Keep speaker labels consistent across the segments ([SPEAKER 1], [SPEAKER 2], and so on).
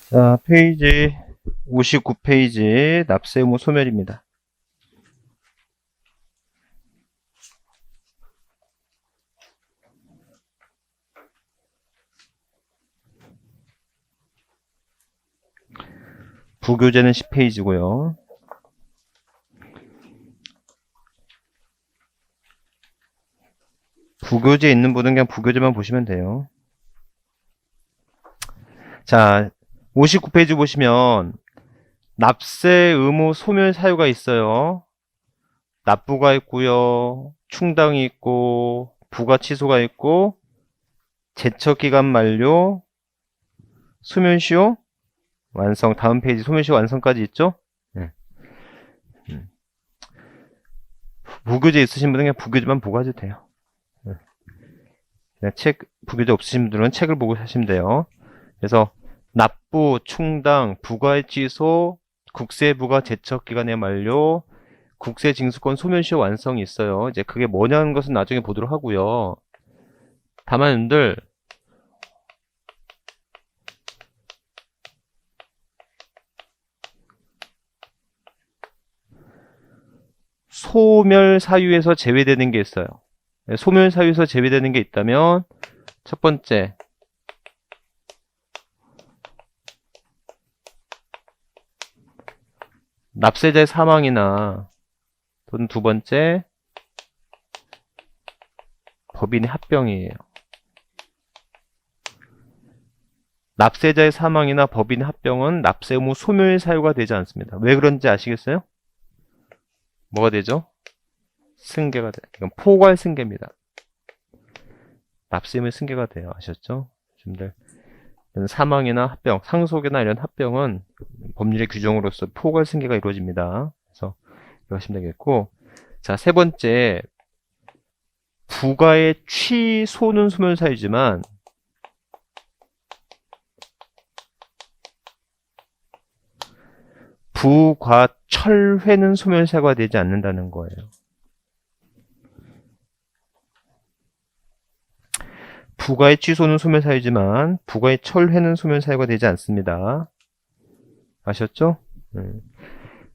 [SPEAKER 1] 자, 페이지 59페이지 납세 의무 소멸입니다. 부교재는 10페이지고요. 부교재에 있는 분은 그냥 부교재만 보시면 돼요. 자, 59페이지 보시면 납세 의무 소멸 사유가 있어요. 납부가 있고요. 충당이 있고 부가 취소가 있고 제척기간 만료 소멸시효 완성. 다음 페이지 소멸시효 완성까지 있죠? 네. 부교재 있으신 분은 그냥 부교재만 보고 하셔도 돼요. 네. 그냥 부교재 없으신 분들은 책을 보고 하시면 돼요. 그래서 납부, 충당, 부가의 취소, 국세부가 제척기간의 만료, 국세징수권 소멸시효 완성이 있어요. 이제 그게 뭐냐는 것은 나중에 보도록 하고요. 다만 여러분들 소멸 사유에서 제외되는 게 있어요. 소멸 사유에서 제외되는 게 있다면 첫 번째 납세자의 사망이나 또는 두 번째 법인의 합병이에요. 납세자의 사망이나 법인의 합병은 납세 의무 소멸 사유가 되지 않습니다. 왜 그런지 아시겠어요? 뭐가 되죠? 승계가 돼요. 이건 포괄 승계입니다. 납세 의무 승계가 돼요. 아셨죠? 여러분들 사망이나 합병, 상속이나 이런 합병은 법률의 규정으로서 포괄 승계가 이루어집니다. 그래서 이거 하시면 되겠고, 자, 세 번째 부가의 취소는 소멸 사유지만 부과철회는 소멸 사유가 되지 않는다는 거예요. 부가의 취소는 소멸 사유지만 부가의 철회는 소멸 사유가 되지 않습니다. 아셨죠?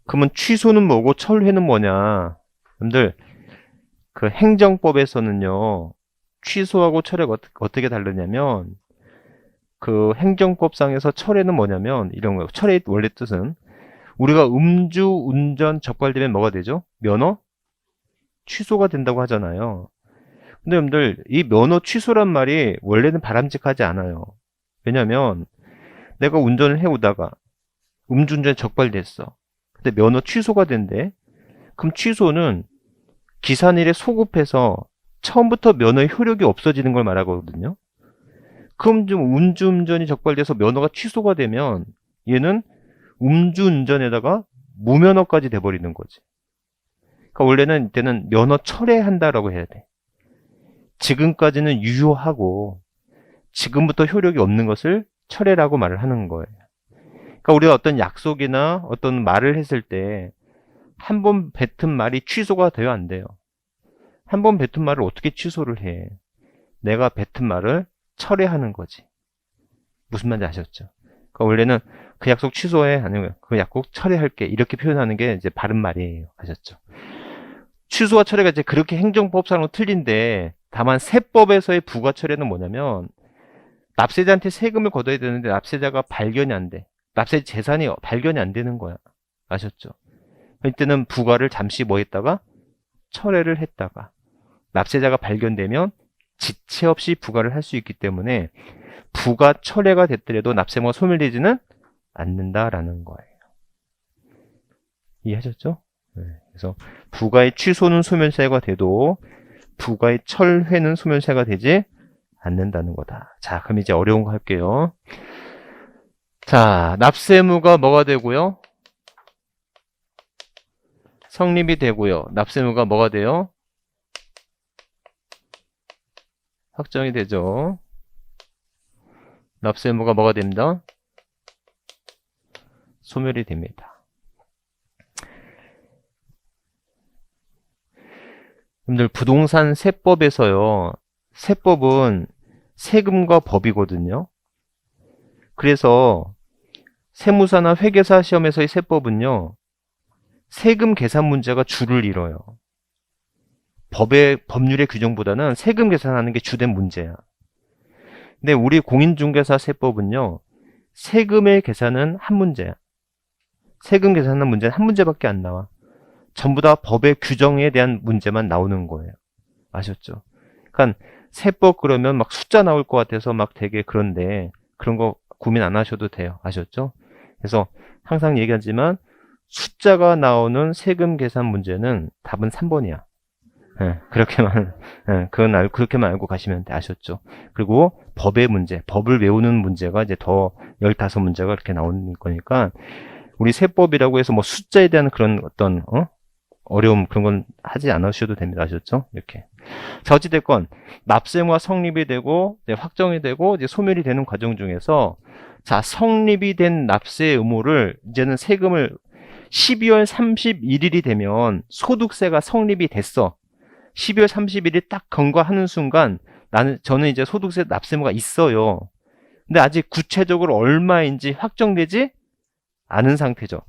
[SPEAKER 1] 그러면 취소는 뭐고 철회는 뭐냐? 여러분들 그 행정법에서는요. 취소하고 철회가 어떻게 다르냐면 그 행정법상에서 철회는 뭐냐면 이런 거예요. 철회의 원래 뜻은 우리가 음주 운전 적발되면 뭐가 되죠? 면허 취소가 된다고 하잖아요. 근데 여러분들 이 면허 취소란 말이 원래는 바람직하지 않아요. 왜냐면 내가 운전을 해오다가 음주운전에 적발됐어. 근데 면허 취소가 된대. 그럼 취소는 기사일에 소급해서 처음부터 면허의 효력이 없어지는 걸 말하거든요. 그럼 좀 음주운전이 적발돼서 면허가 취소가 되면 얘는 음주운전에다가 무면허까지 돼버리는 거지. 그러니까 원래는 이때는 면허 철회한다라고 해야 돼. 지금까지는 유효하고 지금부터 효력이 없는 것을 철회라고 말을 하는 거예요. 그러니까 우리가 어떤 약속이나 어떤 말을 했을 때 한 번 뱉은 말이 취소가 돼요, 안 돼요? 한 번 뱉은 말을 어떻게 취소를 해? 내가 뱉은 말을 철회하는 거지. 무슨 말인지 아셨죠? 그러니까 원래는 그 약속 취소해, 아니면 그 약속 철회할게 이렇게 표현하는 게 이제 바른 말이에요. 아셨죠? 취소와 철회가 이제 그렇게 행정법상으로 틀린데 다만 세법에서의 부과 철회는 뭐냐면 납세자한테 세금을 걷어야 되는데 납세자가 발견이 안 돼. 납세 재산이 발견이 안 되는 거야. 아셨죠? 이때는 부과를 잠시 뭐 했다가 철회를 했다가 납세자가 발견되면 지체 없이 부과를 할 수 있기 때문에 부과 철회가 됐더라도 납세무가 소멸되지는 않는다라는 거예요. 이해하셨죠? 네. 그래서 부과의 취소는 소멸사유가 돼도 부과의 철회는 소멸사유가 되지 않는다는 거다. 자, 그럼 이제 어려운 거 할게요. 자, 납세무가 뭐가 되고요? 성립이 되고요. 납세무가 뭐가 돼요? 확정이 되죠. 납세무가 뭐가 됩니다? 소멸이 됩니다. 여러분들 부동산 세법에서요. 세법은 세금과 법이거든요. 그래서 세무사나 회계사 시험에서의 세법은요, 세금 계산 문제가 주를 이뤄요. 법률의 규정보다는 세금 계산하는 게 주된 문제야. 근데 우리 공인중개사 세법은요, 세금의 계산은 한 문제야. 세금 계산하는 문제는 한 문제밖에 안 나와. 전부 다 법의 규정에 대한 문제만 나오는 거예요. 아셨죠? 그러니까 세법 그러면 막 숫자 나올 것 같아서 막 되게 그런데 그런 거 고민 안 하셔도 돼요. 아셨죠? 그래서 항상 얘기하지만 숫자가 나오는 세금 계산 문제는 답은 3번이야. 예, 그렇게만 알고 가시면 돼. 아셨죠? 그리고 법의 문제, 법을 외우는 문제가 이제 더 15문제가 이렇게 나오는 거니까 우리 세법이라고 해서 뭐 숫자에 대한 그런 어떤 어려움 그런 건 하지 않으셔도 됩니다. 아셨죠? 이렇게. 자, 어찌됐건 납세의무가 성립이 되고 이제 확정이 되고 이제 소멸이 되는 과정 중에서 자, 성립이 된 납세 의무를 이제는 세금을 12월 31일이 되면 소득세가 성립이 됐어. 12월 31일 딱 경과하는 순간 저는 이제 소득세 납세 의무가 있어요. 근데 아직 구체적으로 얼마인지 확정되지 않은 상태죠.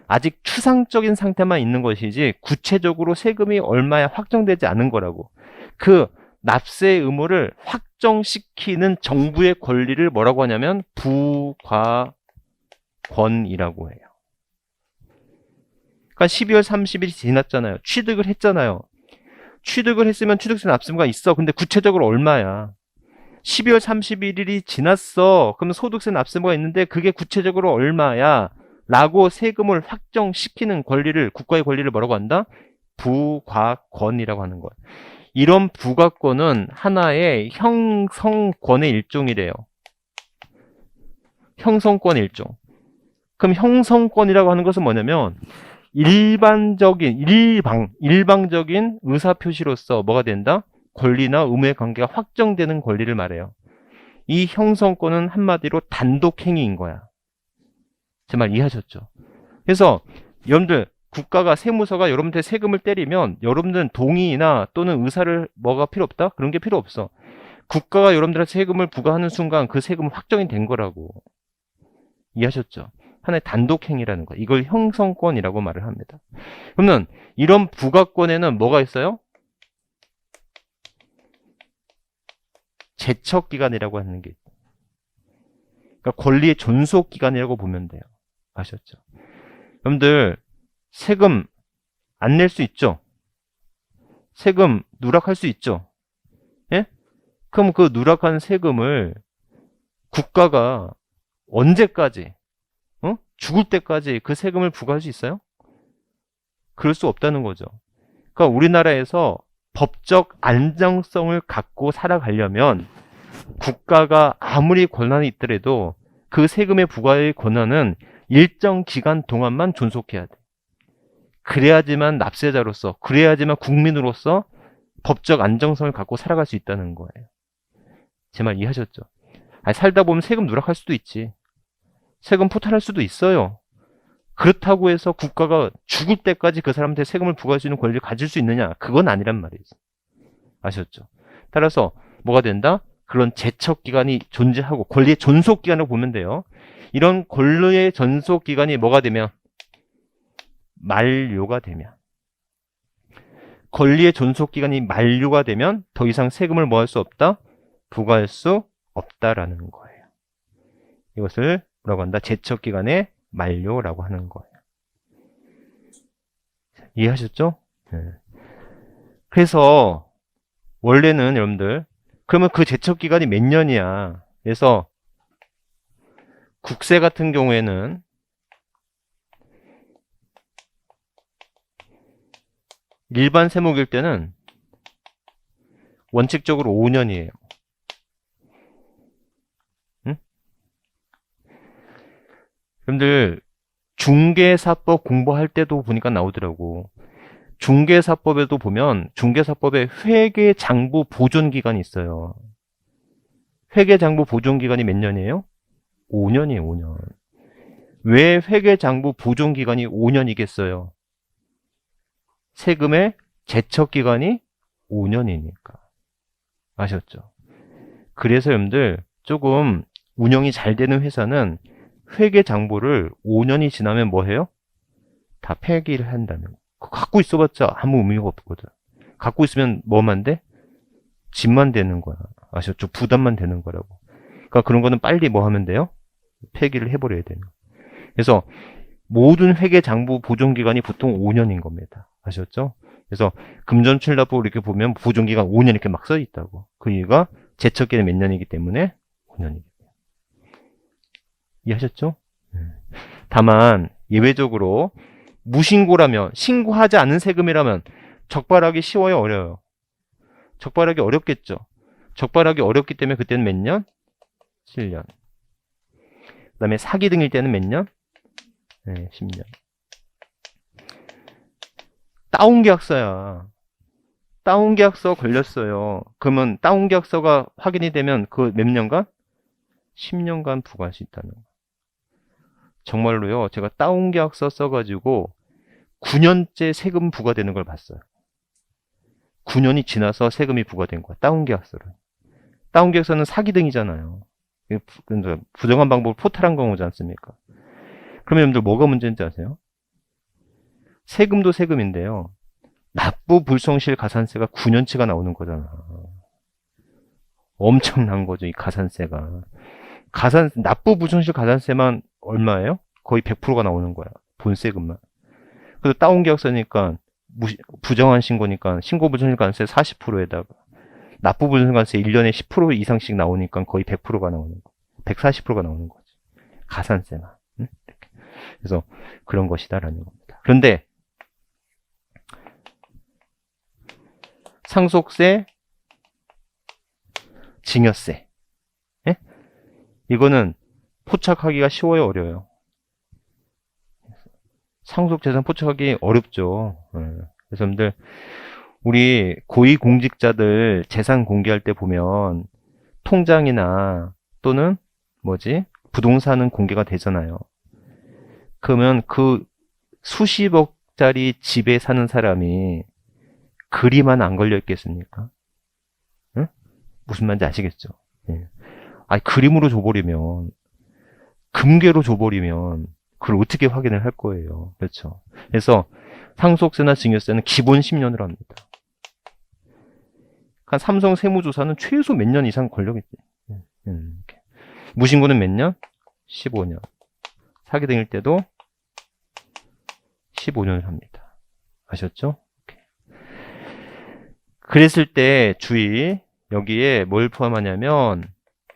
[SPEAKER 1] 아직 추상적인 상태만 있는 것이지 구체적으로 세금이 얼마야 확정되지 않은 거라고. 그 납세 의무를 확정시키는 정부의 권리를 뭐라고 하냐면 부과권이라고 해요. 그러니까 12월 30일이 지났잖아요. 취득을 했잖아요. 취득을 했으면 취득세 납세 의무가 있어. 근데 구체적으로 얼마야? 12월 31일이 지났어. 그러면 소득세 납세 의무가 있는데 그게 구체적으로 얼마야? 라고 세금을 확정시키는 권리를, 국가의 권리를 뭐라고 한다? 부과권이라고 하는 거예요. 이런 부과권은 하나의 형성권의 일종이래요. 형성권 일종. 그럼 형성권이라고 하는 것은 뭐냐면 일방적인 의사표시로서 뭐가 된다? 권리나 의무의 관계가 확정되는 권리를 말해요. 이 형성권은 한마디로 단독행위인 거야. 제 말 이해하셨죠? 그래서 여러분들 국가가 세무서가 여러분들 세금을 때리면 여러분들은 동의나 또는 의사를 뭐가 필요 없다? 그런 게 필요 없어. 국가가 여러분들한테 세금을 부과하는 순간 그 세금은 확정이 된 거라고. 이해하셨죠? 하나의 단독행위라는 거. 이걸 형성권이라고 말을 합니다. 그러면 이런 부과권에는 뭐가 있어요? 제척기간이라고 하는 게 있어요. 그러니까 권리의 존속기간이라고 보면 돼요. 아셨죠? 여러분들 세금 안 낼 수 있죠? 세금 누락할 수 있죠? 예? 그럼 그 누락한 세금을 국가가 언제까지 죽을 때까지 그 세금을 부과할 수 있어요? 그럴 수 없다는 거죠. 그러니까 우리나라에서 법적 안정성을 갖고 살아가려면 국가가 아무리 권한이 있더라도 그 세금의 부과의 권한은 일정 기간 동안만 존속해야 돼. 그래야지만 납세자로서, 그래야지만 국민으로서 법적 안정성을 갖고 살아갈 수 있다는 거예요. 제 말 이해하셨죠? 아니, 살다 보면 세금 누락할 수도 있지. 세금 포탈할 수도 있어요. 그렇다고 해서 국가가 죽을 때까지 그 사람한테 세금을 부과할 수 있는 권리를 가질 수 있느냐? 그건 아니란 말이죠. 아셨죠? 따라서 뭐가 된다? 그런 제척기간이 존재하고 권리의 존속기간을 보면 돼요. 이런 권리의 존속기간이 뭐가 되면? 만료가 되면. 권리의 존속기간이 만료가 되면 더 이상 세금을 뭐 할 수 없다? 부과할 수 없다라는 거예요. 이것을 뭐라고 한다? 제척기간의 만료라고 하는 거예요. 이해하셨죠? 네. 그래서 원래는 여러분들 그러면 그 제척기간이 몇 년이야? 그래서 국세 같은 경우에는 일반 세목일 때는 원칙적으로 5년이에요. 응? 여러분들 중개사법 공부할 때도 보니까 나오더라고. 중개사법에도 보면 중개사법에 회계장부 보존기간이 있어요. 회계장부 보존기간이 몇 년이에요? 5년이에요. 5년. 왜 회계장부 보존기간이 5년이겠어요? 세금의 제척기간이 5년이니까. 아셨죠? 그래서 여러분들 조금 운영이 잘 되는 회사는 회계 장부를 5년이 지나면 뭐 해요? 다 폐기를 한다는 거. 갖고 있어봤자 아무 의미가 없거든. 갖고 있으면 뭐만 돼? 집만 되는 거야. 아셨죠? 부담만 되는 거라고. 그러니까 그런 거는 빨리 뭐 하면 돼요? 폐기를 해버려야 되는 거예요. 그래서 모든 회계 장부 보존 기간이 보통 5년인 겁니다. 아셨죠? 그래서 금전출납부 이렇게 보면 보존 기간 5년 이렇게 막 써 있다고. 그 이유가 제척기는 몇 년이기 때문에 5년이기 때문에. 이해하셨죠? 다만 예외적으로 무신고라면, 신고하지 않은 세금이라면 적발하기 쉬워요, 어려워요? 적발하기 어렵겠죠. 적발하기 어렵기 때문에 그때는 몇 년? 7년. 그 다음에 사기 등일 때는 몇 년? 네, 10년. 다운계약서야. 다운계약서 걸렸어요. 그러면 다운계약서가 확인이 되면 그 몇 년간? 10년간 부과할 수 있다는 거. 정말로요. 제가 다운계약서 써가지고 9년째 세금 부과되는 걸 봤어요. 9년이 지나서 세금이 부과된 거야. 다운계약서를. 다운계약서는 사기 등이잖아요. 부정한 방법을 포탈한 경우지 않습니까? 그러면 여러분들 뭐가 문제인지 아세요? 세금도 세금인데요. 납부 불성실 가산세가 9년치가 나오는 거잖아. 엄청난 거죠, 이 가산세가. 납부 불성실 가산세만 얼마예요? 거의 100%가 나오는 거야. 본세금만. 그래서 다운계약서니까 부정한 신고니까 신고 불성실 가산세 40%에다가 납부 불성실 가산세 1년에 10% 이상씩 나오니까 거의 100%가 나오는 거. 140%가 나오는 거지. 가산세만. 응? 이렇게. 그래서 그런 것이다라는 겁니다. 그런데 상속세, 증여세. 예? 이거는 포착하기가 쉬워요, 어려워요? 상속재산 포착하기 어렵죠. 그래서 여러분들 우리 고위공직자들 재산 공개할 때 보면 통장이나 또는 부동산은 공개가 되잖아요. 그러면 그 수십억짜리 집에 사는 사람이 그림 하나 안 걸려 있겠습니까? 응? 무슨 말인지 아시겠죠? 예. 아니, 그림으로 줘버리면, 금괴로 줘버리면, 그걸 어떻게 확인을 할 거예요? 그렇죠? 그래서 상속세나 증여세는 기본 10년으로 합니다. 한 삼성 세무조사는 최소 몇 년 이상 걸려겠지. 무신고는 몇 년? 15년. 사기 등일 때도 15년을 합니다. 아셨죠? 그랬을 때 주의, 여기에 뭘 포함하냐면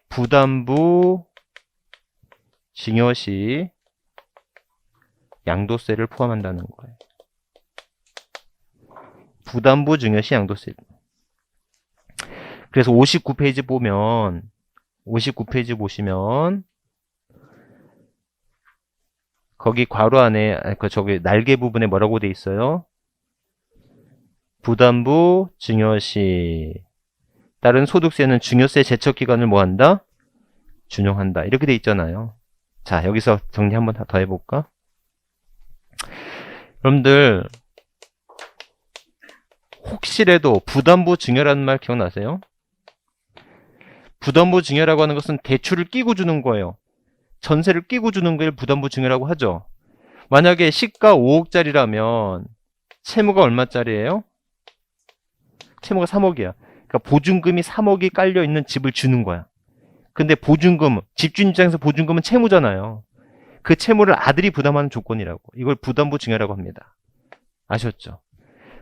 [SPEAKER 1] 부담부 증여시 양도세를 포함한다는 거예요. 부담부 증여시 양도세. 그래서 59페이지 보면 59페이지 보시면 거기 괄호 안에 저기 날개 부분에 뭐라고 돼 있어요? 부담부 증여시 다른 소득세는 증여세 제척기간을 뭐한다? 준용한다. 이렇게 돼 있잖아요. 자, 여기서 정리 한번 더 해볼까? 여러분들 혹시라도 부담부 증여라는 말 기억나세요? 부담부 증여라고 하는 것은 대출을 끼고 주는 거예요. 전세를 끼고 주는 걸 부담부 증여라고 하죠. 만약에 시가 5억짜리라면 채무가 얼마짜리예요? 채무가 3억이야. 그러니까 보증금이 3억이 깔려있는 집을 주는 거야. 근데 보증금, 집주인 입장에서 보증금은 채무잖아요. 그 채무를 아들이 부담하는 조건이라고. 이걸 부담부 증여라고 합니다. 아셨죠?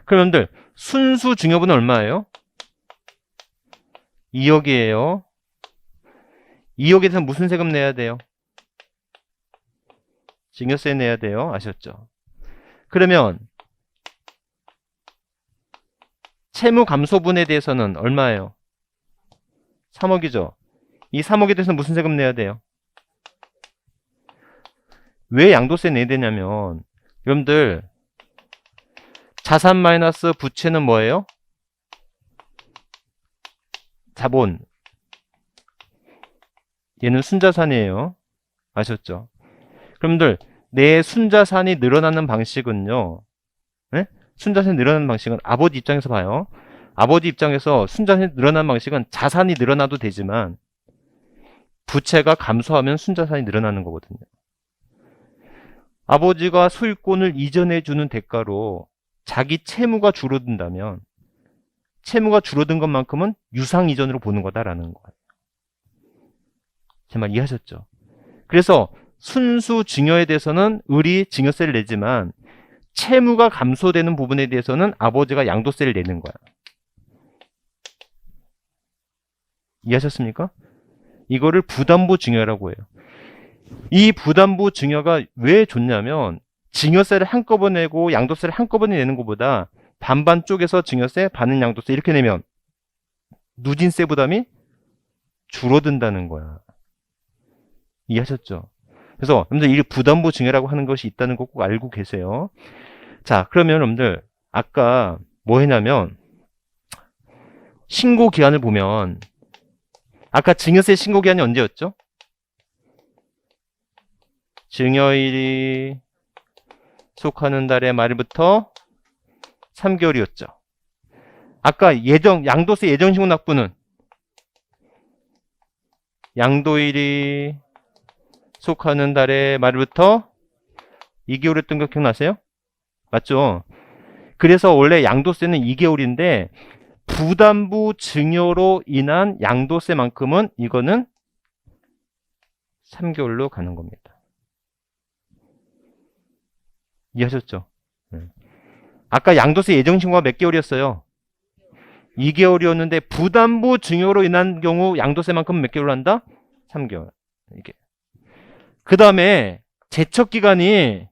[SPEAKER 1] 그럼 여러분들 순수 증여분은 얼마예요? 2억이에요. 2억에 대해서 무슨 세금 내야 돼요? 증여세 내야 돼요. 아셨죠? 그러면 채무 감소분에 대해서는 얼마예요? 3억이죠. 이 3억에 대해서는 무슨 세금 내야 돼요? 왜 양도세 내야 되냐면 여러분들 자산 마이너스 부채는 뭐예요? 자본. 얘는 순자산이에요. 아셨죠? 여러분들 내 순자산이 늘어나는 방식은요. 네? 순자산이 늘어나는 방식은 아버지 입장에서 봐요. 아버지 입장에서 순자산이 늘어나는 방식은 자산이 늘어나도 되지만 부채가 감소하면 순자산이 늘어나는 거거든요. 아버지가 소유권을 이전해 주는 대가로 자기 채무가 줄어든다면 채무가 줄어든 것만큼은 유상 이전으로 보는 거다라는 거예요. 제 말 이해하셨죠? 그래서 순수 증여에 대해서는 을이 증여세를 내지만 채무가 감소되는 부분에 대해서는 아버지가 양도세를 내는 거야. 이해하셨습니까? 이거를 부담부 증여라고 해요. 이 부담부 증여가 왜 좋냐면 증여세를 한꺼번에 내고 양도세를 한꺼번에 내는 것보다 반반 쪼개서 증여세, 반은 양도세 이렇게 내면 누진세 부담이 줄어든다는 거야. 이해하셨죠? 그래서 여러분들 이 부담부 증여라고 하는 것이 있다는 거 꼭 알고 계세요. 자, 그러면 여러분들 아까 뭐 했냐면 신고 기한을 보면 아까 증여세 신고 기한이 언제였죠? 증여일이 속하는 달의 말부터 3개월이었죠. 아까 양도세 예정신고 납부는 양도일이 속하는 달의 말부터 2개월이었던 거 기억나세요? 맞죠? 그래서 원래 양도세는 2개월인데 부담부 증여로 인한 양도세만큼은 이거는 3개월로 가는 겁니다. 이해하셨죠? 아까 양도세 예정신고가 몇 개월이었어요? 2개월이었는데 부담부 증여로 인한 경우 양도세만큼 몇 개월로 한다? 3개월. 이게. 그 다음에 제척기간이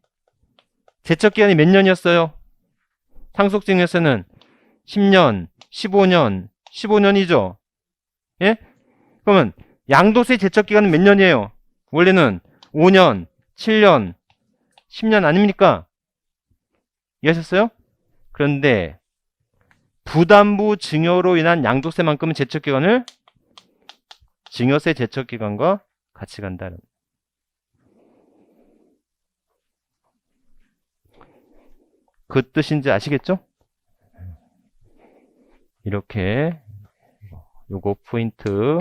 [SPEAKER 1] 몇 년이었어요? 상속증여세는 10년, 15년, 15년이죠. 예? 그러면 양도세 제척기간은 몇 년이에요? 원래는 5년, 7년, 10년 아닙니까? 이해하셨어요? 그런데 부담부 증여로 인한 양도세만큼은 제척기간을 증여세 제척기간과 같이 간다는. 그 뜻인지 아시겠죠? 이렇게 요거 포인트.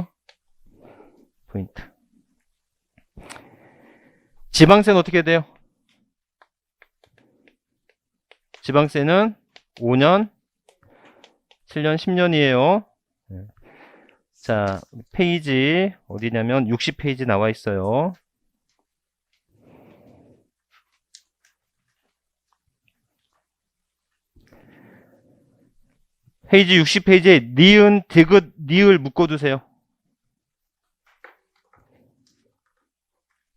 [SPEAKER 1] 지방세는 어떻게 돼요? 지방세는 5년, 7년, 10년이에요. 자, 페이지 어디냐면 60페이지 나와 있어요. 페이지 60페이지에 니은, 디귿, 니을 묶어두세요.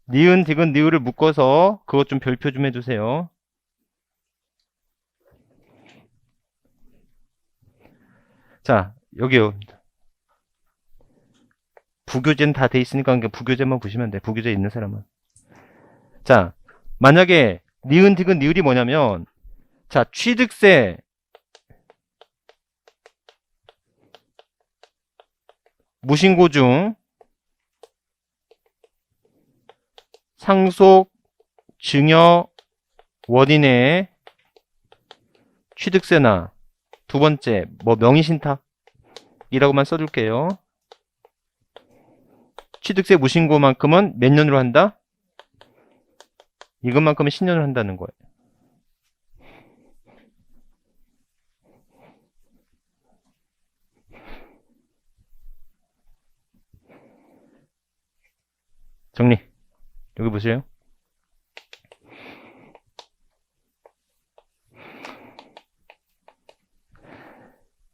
[SPEAKER 1] 니은, 디귿, 니을을 묶어서 그것 좀 별표 좀 해주세요. 자, 여기요. 부교재는 다 돼 있으니까 부교재만 보시면 돼. 부교재 있는 사람은. 자, 만약에 니은, 디귿, 니을이 뭐냐면 자, 취득세 무신고 중 상속 증여 원인의 취득세나 두 번째 뭐 명의신탁이라고만 써줄게요. 취득세 무신고만큼은 몇 년으로 한다? 이것만큼은 10년을 한다는 거예요. 정리. 여기 보세요.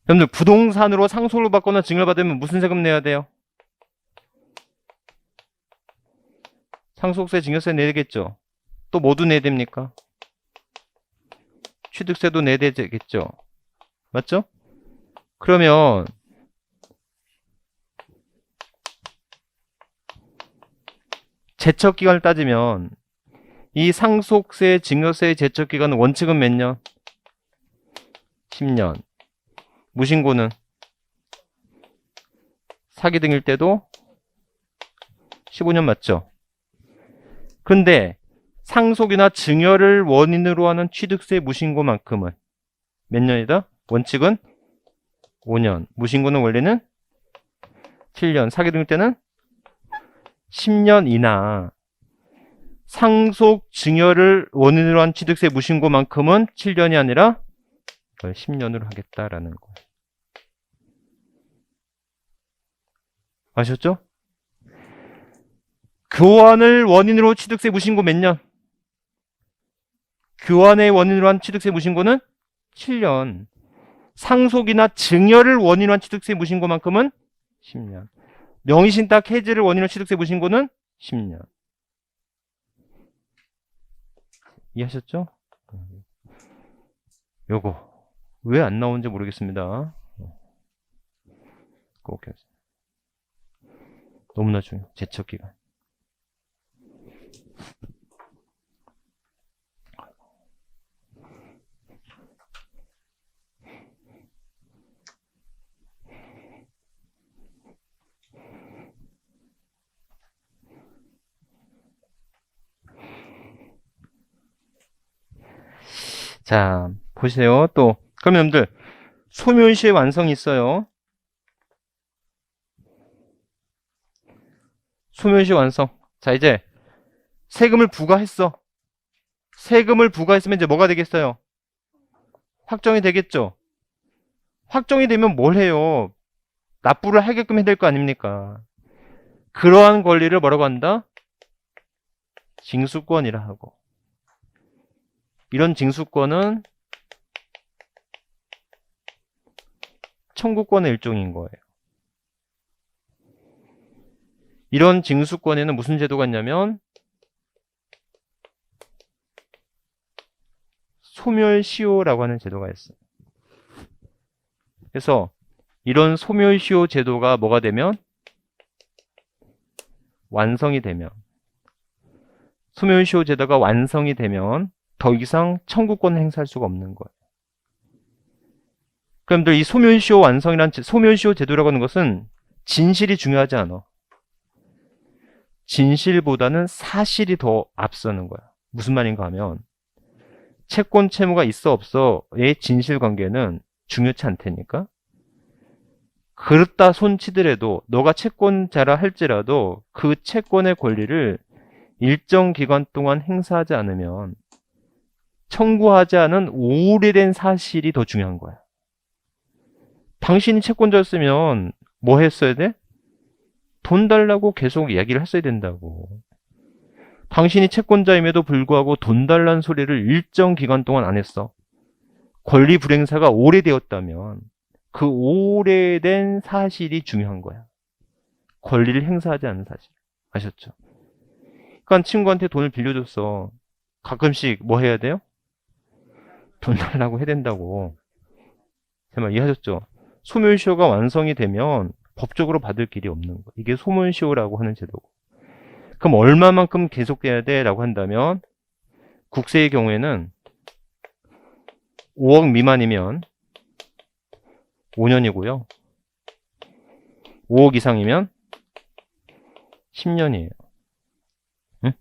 [SPEAKER 1] 여러분들 부동산으로 상속을 받거나 증여를 받으면 무슨 세금 내야 돼요? 상속세, 증여세 내야 되겠죠. 또 뭐도 내야 됩니까? 취득세도 내야 되겠죠. 맞죠? 그러면 제척기간을 따지면 이 상속세, 증여세의 제척기간은 원칙은 몇 년? 10년. 무신고는 사기 등일 때도 15년 맞죠? 그런데 상속이나 증여를 원인으로 하는 취득세 무신고만큼은 몇 년이다? 원칙은 5년. 무신고는 원래는 7년. 사기 등일 때는 10년 이나 상속 증여를 원인으로 한 취득세 무신고만큼은 7년이 아니라 10년으로 하겠다라는 거. 아셨죠? 교환을 원인으로 취득세 무신고 몇 년? 교환의 원인으로 한 취득세 무신고는 7년. 상속이나 증여를 원인으로 한 취득세 무신고만큼은 10년. 명의신탁 해지를 원인으로 취득세 무신고는 10년. 이해하셨죠? 요거 왜 안 나오는지 모르겠습니다. 꼭 너무나 중요해요. 제척기간. 자, 보세요. 또 그럼 여러분들 소멸시의 완성이 있어요. 소멸시 완성. 자, 이제 세금을 부과했어. 세금을 부과했으면 이제 뭐가 되겠어요? 확정이 되겠죠. 확정이 되면 뭘 해요? 납부를 하게끔 해야 될 거 아닙니까? 그러한 권리를 뭐라고 한다? 징수권이라 하고. 이런 징수권은 청구권의 일종인 거예요. 이런 징수권에는 무슨 제도가 있냐면 소멸시효라고 하는 제도가 있어요. 그래서 이런 소멸시효 제도가 뭐가 되면 완성이 되면 소멸시효 제도가 완성이 되면 더 이상 청구권을 행사할 수가 없는 거예요. 그럼들 이 소멸시효 완성이란 소멸시효 제도라고 하는 것은 진실이 중요하지 않아. 진실보다는 사실이 더 앞서는 거야. 무슨 말인가 하면 채권 채무가 있어 없어의 진실 관계는 중요치 않다니까. 그렇다 손치더라도 너가 채권자라 할지라도 그 채권의 권리를 일정 기간 동안 행사하지 않으면 청구하지 않은 오래된 사실이 더 중요한 거야. 당신이 채권자였으면 뭐 했어야 돼? 돈 달라고 계속 이야기를 했어야 된다고. 당신이 채권자임에도 불구하고 돈 달라는 소리를 일정 기간 동안 안 했어. 권리 불행사가 오래되었다면 그 오래된 사실이 중요한 거야. 권리를 행사하지 않은 사실. 아셨죠? 그러니까 친구한테 돈을 빌려줬어. 가끔씩 뭐 해야 돼요? 돈 달라고 해야 된다고. 제 말 이해하셨죠? 소멸시효가 완성이 되면 법적으로 받을 길이 없는 거. 이게 소멸시효라고 하는 제도고. 그럼 얼마만큼 계속돼야 돼? 라고 한다면 국세의 경우에는 5억 미만이면 5년이고요. 5억 이상이면 10년이에요. 응?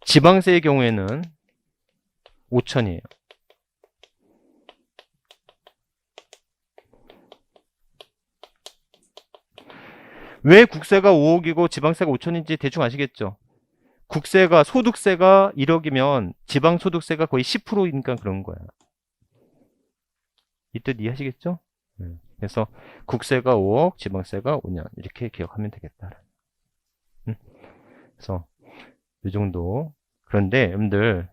[SPEAKER 1] 지방세의 경우에는 5천이에요. 왜 국세가 5억이고 지방세가 5천인지 대충 아시겠죠? 국세가 소득세가 1억이면 지방소득세가 거의 10%니까 그런 거야. 이 뜻 이해하시겠죠? 그래서 국세가 5억, 지방세가 5년 이렇게 기억하면 되겠다. 그래서 이 정도. 그런데 여러분들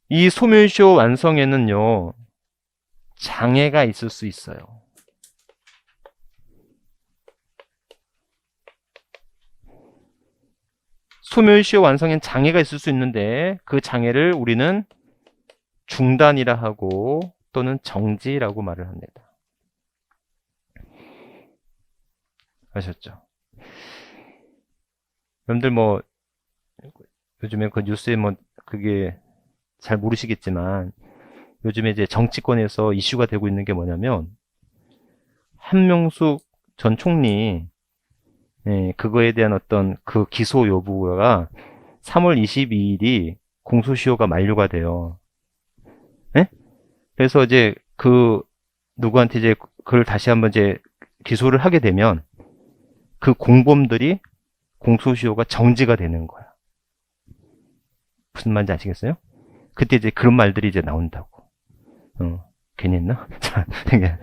[SPEAKER 1] 이 소멸시효 완성에는요 장애가 있을 수 있어요. 소멸시효 완성엔 장애가 있을 수 있는데 그 장애를 우리는 중단이라 하고 또는 정지라고 말을 합니다. 아셨죠? 여러분들 뭐 요즘에 그 뉴스에 뭐 그게 잘 모르시겠지만 요즘에 이제 정치권에서 이슈가 되고 있는 게 뭐냐면 한명숙 전 총리 그거에 대한 어떤 그 기소 여부가 3월 22일이 공소시효가 만료가 돼요. 네? 그래서 이제 그 누구한테 이제 그걸 다시 한번 이제 기소를 하게 되면 그 공범들이 공소시효가 정지가 되는 거야. 무슨 말인지 아시겠어요? 그때 이제 그런 말들이 이제 나온다고. 괜히 했나? 자, 그러니까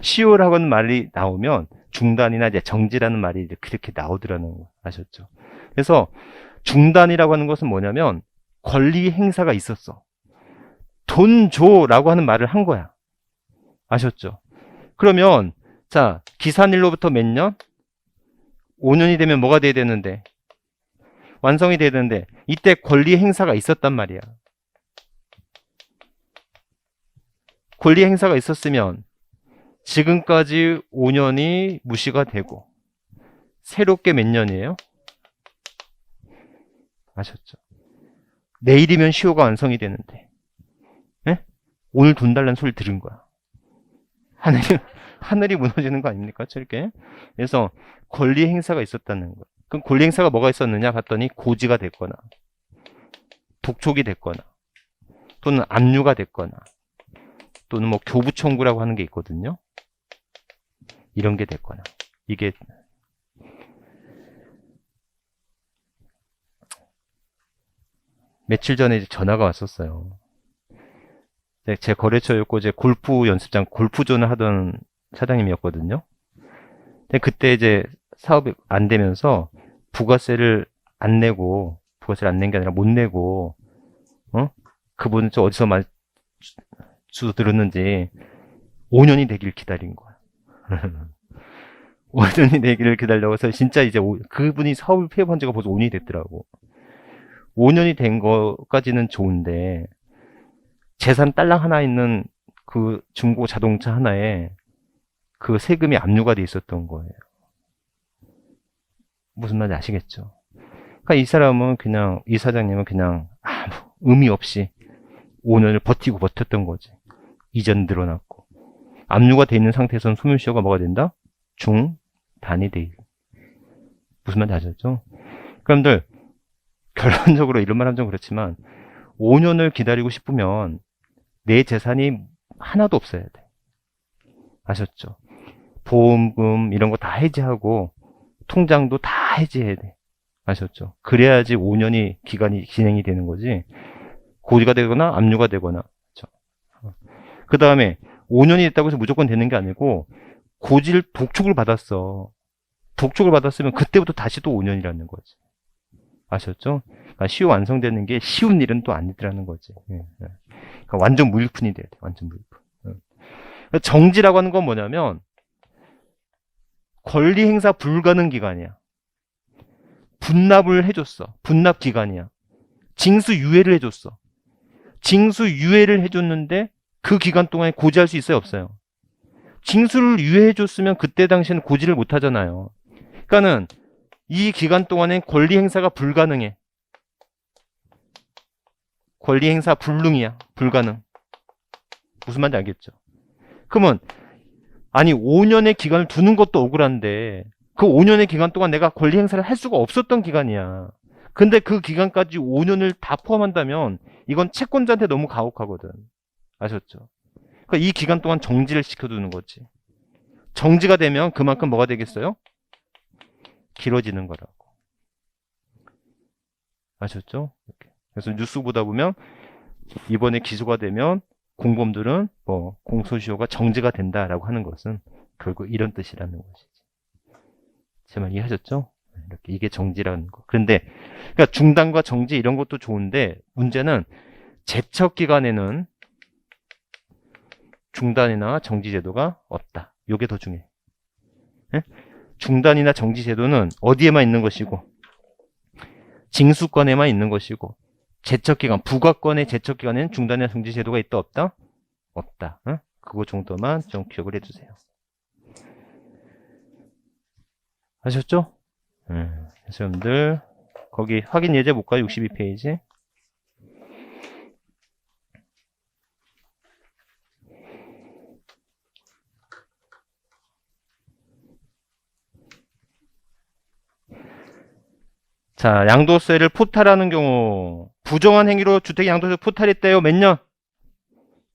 [SPEAKER 1] 시효라고 하는 말이 나오면 중단이나 이제 정지라는 말이 이제 그렇게 나오더라는 거 아셨죠? 그래서 중단이라고 하는 것은 뭐냐면 권리 행사가 있었어. 돈 줘라고 하는 말을 한 거야. 아셨죠? 그러면 자, 기산일로부터 몇 년? 5년이 되면 뭐가 돼야 되는데? 완성이 돼야 되는데 이때 권리 행사가 있었단 말이야. 권리 행사가 있었으면 지금까지 5년이 무시가 되고 새롭게 몇 년이에요? 아셨죠? 내일이면 시효가 완성이 되는데 예? 오늘 돈 달라는 소리 들은 거야. 하늘이 무너지는 거 아닙니까? 저렇게. 그래서 권리 행사가 있었다는 거. 그럼 권리 행사가 뭐가 있었느냐 봤더니 고지가 됐거나 독촉이 됐거나 또는 압류가 됐거나 또는 뭐 교부 청구라고 하는 게 있거든요. 이런 게 됐거나 이게 며칠 전에 이제 전화가 왔었어요. 제 거래처였고 제 골프 연습장 골프존을 하던 사장님이었거든요. 근데 그때 이제 사업이 안 되면서 부가세를 안 내고 부가세를 안 낸 게 아니라 못 내고 그분은 좀 어디서 주워 들었는지 5년이 되길 기다린 거야. 5년이 되기를 기다려고 해서 진짜 이제 그분이 사업을 폐업한 지가 벌써 5년이 됐더라고. 5년이 된 거까지는 좋은데 재산 딸랑 하나 있는 그 중고 자동차 하나에 그 세금이 압류가 돼 있었던 거예요. 무슨 말인지 아시겠죠? 그러니까 이 사람은 그냥 이 사장님은 그냥 아무 의미 없이 5년을 버티고 버텼던 거지. 이전 늘어났고 압류가 돼 있는 상태에서는 소멸시효가 뭐가 된다? 중단이 돼. 무슨 말인지 아셨죠? 그럼들 결론적으로 이런 말 하면 좀 그렇지만 5년을 기다리고 싶으면 내 재산이 하나도 없어야 돼. 아셨죠? 보험금 이런 거 다 해지하고 통장도 다 해지해야 돼. 아셨죠? 그래야지 5년이 기간이 진행이 되는 거지. 고지가 되거나 압류가 되거나. 그 다음에 5년이 됐다고 해서 무조건 되는 게 아니고 고지를 독촉을 받았어. 독촉을 받았으면 그때부터 다시 또 5년이라는 거지. 아셨죠? 그러니까 시효 완성되는 게 쉬운 일은 또 아니더라는 거지. 그러니까 완전 무일푼이 돼야 돼. 완전 무일푼. 정지라고 하는 건 뭐냐면 권리 행사 불가능 기간이야. 분납을 해줬어. 분납 기간이야. 징수 유예를 해줬어. 징수 유예를 해줬는데 그 기간 동안에 고지할 수 있어요? 없어요? 징수를 유예해줬으면 그때 당시에는 고지를 못 하잖아요. 그러니까는 이 기간 동안엔 권리 행사가 불가능해. 권리 행사 불능이야. 불가능. 무슨 말인지 알겠죠? 그러면 아니 5년의 기간을 두는 것도 억울한데 그 5년의 기간 동안 내가 권리 행사를 할 수가 없었던 기간이야. 근데 그 기간까지 5년을 다 포함한다면 이건 채권자한테 너무 가혹하거든. 아셨죠? 그러니까 이 기간 동안 정지를 시켜두는 거지. 정지가 되면 그만큼 뭐가 되겠어요? 길어지는 거라고. 아셨죠? 이렇게. 그래서 뉴스 보다 보면 이번에 기소가 되면 공범들은 뭐 공소시효가 정지가 된다라고 하는 것은 결국 이런 뜻이라는 것이지. 제 말 이해하셨죠? 이렇게 이게 정지라는 거. 그런데 그러니까 중단과 정지 이런 것도 좋은데 문제는 제척 기간에는 중단이나 정지 제도가 없다. 이게 더 중요해. 예? 중단이나 정지 제도는 어디에만 있는 것이고 징수권에만 있는 것이고 제척기간, 부가권의 제척기간에는 중단이나 정지 제도가 있다 없다? 없다. 어? 그거 정도만 좀 기억을 해주세요. 아셨죠? 그래서 여러분들 거기 확인 예제 볼까요? 62페이지. 자, 양도세를 포탈하는 경우 부정한 행위로 주택 양도세 포탈했대요. 몇 년?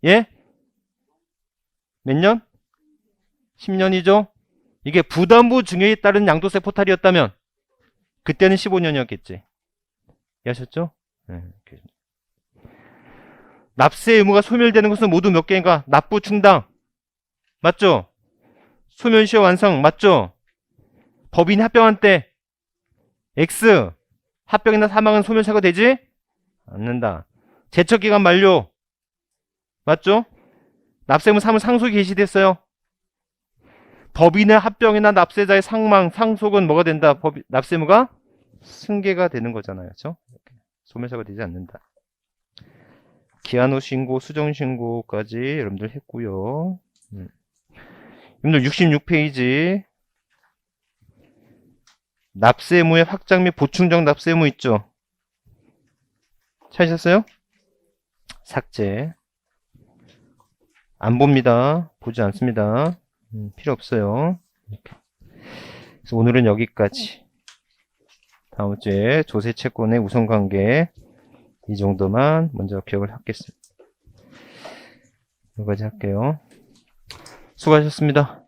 [SPEAKER 1] 예? 몇 년? 10년이죠? 이게 부담부 증여에 따른 양도세 포탈이었다면 그때는 15년이었겠지. 이해하셨죠? 네. 납세 의무가 소멸되는 것은 모두 몇 개인가? 납부 충당. 맞죠? 소멸시효 완성. 맞죠? 법인이 합병한 때 X. 합병이나 사망은 소멸시효가 되지 않는다. 제척기간 만료. 맞죠? 납세의무 사무 상속이 개시됐어요. 법인의 합병이나 납세자의 상망, 상속은 뭐가 된다? 납세의무가 승계가 되는 거잖아요. 그렇죠? 소멸시효가 되지 않는다. 기한후 신고, 수정 신고까지 여러분들 했고요. 여러분들 66페이지 납세의무의 확장 및 보충적 납세의무 있죠? 찾으셨어요? 삭제. 안 봅니다. 보지 않습니다. 필요 없어요. 그래서 오늘은 여기까지. 다음 주에 조세 채권의 우선관계 이 정도만 먼저 기억을 하겠습니다. 여기까지 할게요. 수고하셨습니다.